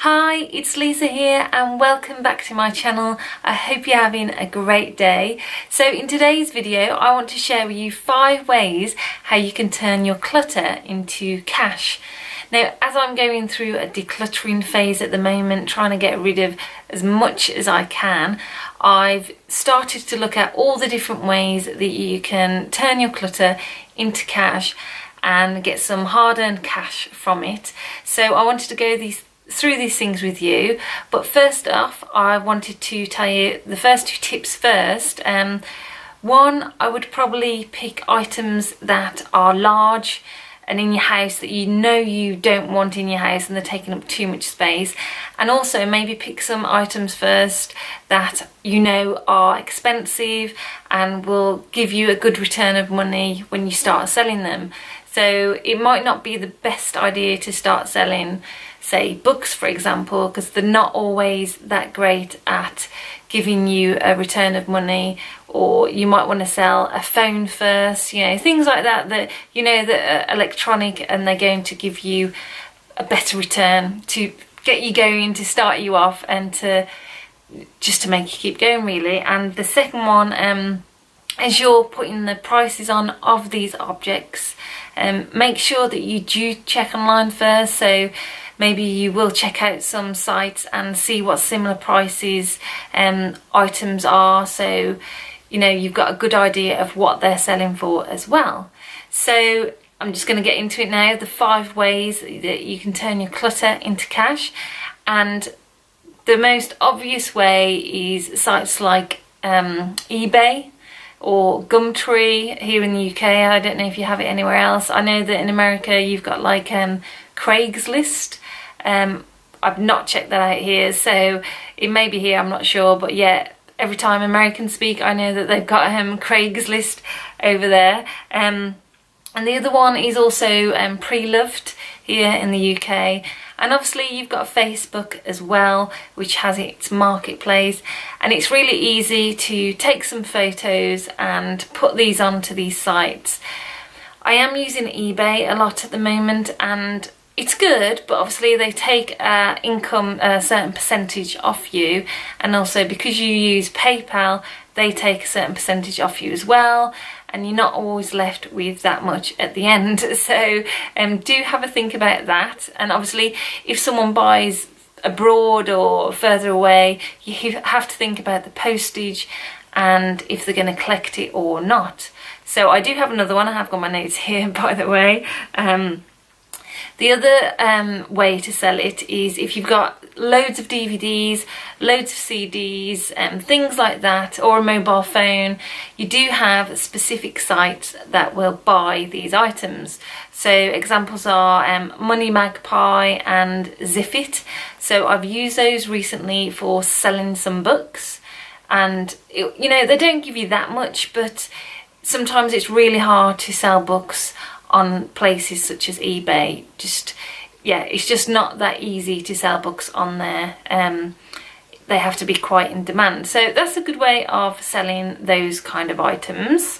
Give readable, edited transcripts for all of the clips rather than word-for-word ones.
Hi, it's Lisa here and welcome back to my channel. I hope you're having a great day. So in today's video I want to share with you 5 ways how you can turn your clutter into cash. Now, as I'm going through a decluttering phase at the moment, trying to get rid of as much as I can, I've started to look at all the different ways that you can turn your clutter into cash and get some hard-earned cash from it. So I wanted to go through these things with you, but first off I wanted to tell you the first 2 tips first. One, I would probably pick items that are large and in your house that you know you don't want in your house and they're taking up too much space, and also maybe pick some items first that you know are expensive and will give you a good return of money when you start selling them. So it might not be the best idea to start selling, say, books for example, because they're not always that great at giving you a return of money. Or you might want to sell a phone first, you know, things like that, that you know that are electronic and they're going to give you a better return to get you going, to start you off, and to just to make you keep going really. And the second one, as you're putting the prices on of these objects, make sure that you do check online first. So maybe you will check out some sites and see what similar prices items are, so you know you've got a good idea of what they're selling for as well. So I'm just going to get into it now, the 5 ways that you can turn your clutter into cash. And the most obvious way is sites like eBay or Gumtree here in the UK. I don't know if you have it anywhere else. I know that in America you've got like Craigslist. I've not checked that out here, so it may be here, I'm not sure, but yeah, every time Americans speak I know that they've got Craigslist over there. And the other one is also Pre-Loved here in the UK. And obviously you've got Facebook as well, which has its marketplace, and it's really easy to take some photos and put these onto these sites. I am using eBay a lot at the moment and it's good, but obviously they take income, a certain percentage off you, and also because you use PayPal they take a certain percentage off you as well, and you're not always left with that much at the end. So do have a think about that. And obviously if someone buys abroad or further away, you have to think about the postage and if they're going to collect it or not. So I do have another one, I have got my notes here by the way. The other way to sell it is if you've got loads of DVDs, loads of CDs, things like that, or a mobile phone, you do have specific sites that will buy these items. So examples are Money Magpie and Zipit. So I've used those recently for selling some books, and you know they don't give you that much, but sometimes it's really hard to sell books on places such as eBay. It's just not that easy to sell books on there. They have to be quite in demand. So that's a good way of selling those kind of items.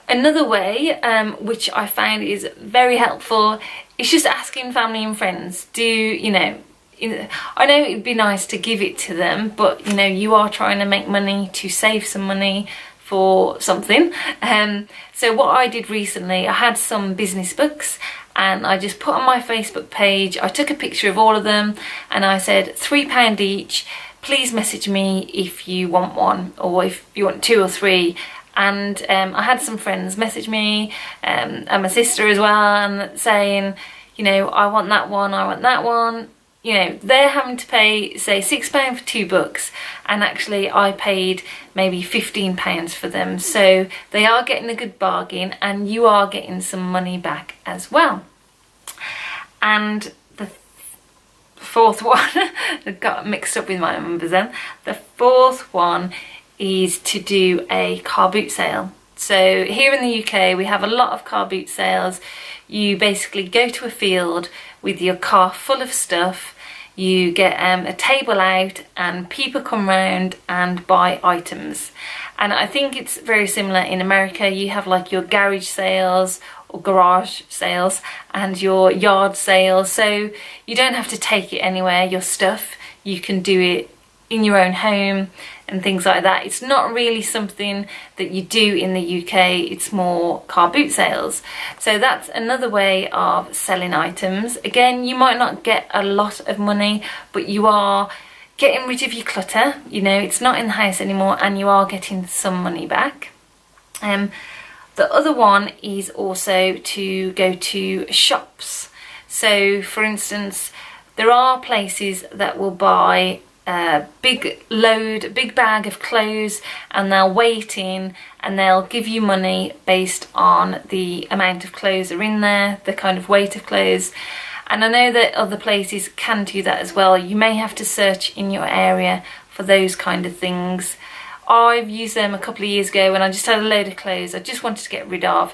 Another way, which I found is very helpful, is just asking family and friends. I know it'd be nice to give it to them, but you know you are trying to make money to save some money for something. So what I did recently, I had some business books and I just put on my Facebook page, I took a picture of all of them and I said £3 each, please message me if you want one or if you want 2 or 3. And I had some friends message me and my sister as well, and saying, you know, I want that one, I want that one. You know, they're having to pay, say, £6 for 2 books, and actually I paid maybe £15 for them. So they are getting a good bargain and you are getting some money back as well. And the 4th one, I got mixed up with my numbers then. The 4th one is to do a car boot sale. So here in the UK we have a lot of car boot sales. You basically go to a field with your car full of stuff, you get a table out and people come round and buy items. And I think it's very similar in America. You have like your garage sales or garage sales and your yard sales, so you don't have to take it anywhere, your stuff. You can do it in your own home and things like that. It's not really something that you do in the UK, it's more car boot sales. So that's another way of selling items. Again, you might not get a lot of money, but you are getting rid of your clutter, you know, it's not in the house anymore, and you are getting some money back. The other one is also to go to shops. So for instance, there are places that will buy a big bag of clothes, and they'll weigh it in and they'll give you money based on the amount of clothes that are in there, the kind of weight of clothes. And I know that other places can do that as well. You may have to search in your area for those kind of things. I've used them a couple of years ago when I just had a load of clothes I just wanted to get rid of,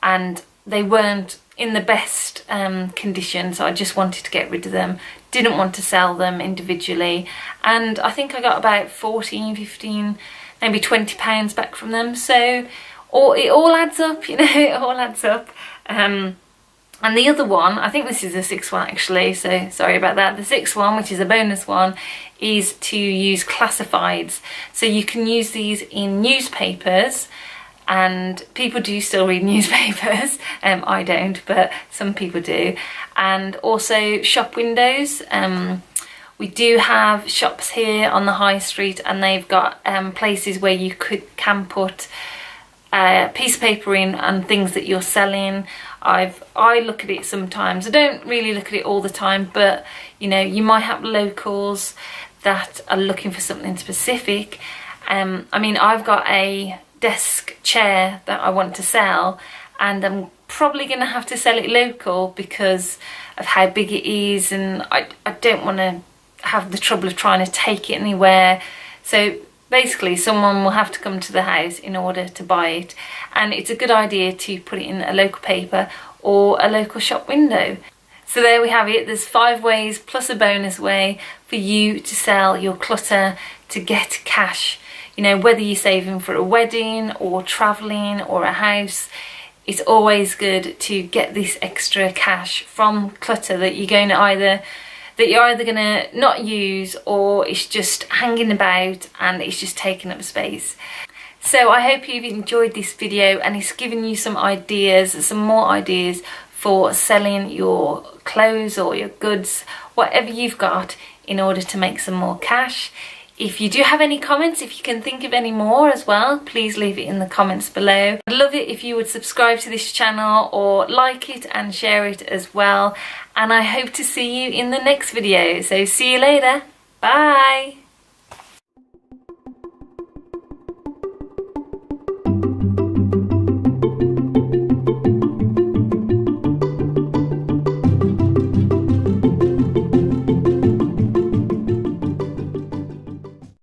and they weren't in the best condition, so I just wanted to get rid of them. Didn't want to sell them individually, and I think I got about 14, 15, maybe £20 back from them. So it all adds up, you know, it all adds up. And the other one, I think this is the sixth one actually, so sorry about that. The sixth one, which is a bonus one, is to use classifieds. So you can use these in newspapers, and people do still read newspapers. I don't, but some people do. And also shop windows. We do have shops here on the high street, and they've got places where you can put a piece of paper in and things that you're selling. I look at it sometimes. I don't really look at it all the time, but you know, you might have locals that are looking for something specific. I mean, I've got a desk chair that I want to sell, and I'm probably going to have to sell it local because of how big it is, and I don't want to have the trouble of trying to take it anywhere. So basically someone will have to come to the house in order to buy it, and it's a good idea to put it in a local paper or a local shop window. So there we have it. There's 5 ways plus a bonus way for you to sell your clutter to get cash. You know, whether you're saving for a wedding or travelling or a house, it's always good to get this extra cash from clutter that you're either going to not use, or it's just hanging about and it's just taking up space. So I hope you've enjoyed this video and it's given you some more ideas for selling your clothes or your goods, whatever you've got, in order to make some more cash. If you do have any comments, if you can think of any more as well, please leave it in the comments below. I'd love it if you would subscribe to this channel or like it and share it as well. And I hope to see you in the next video. So see you later. Bye.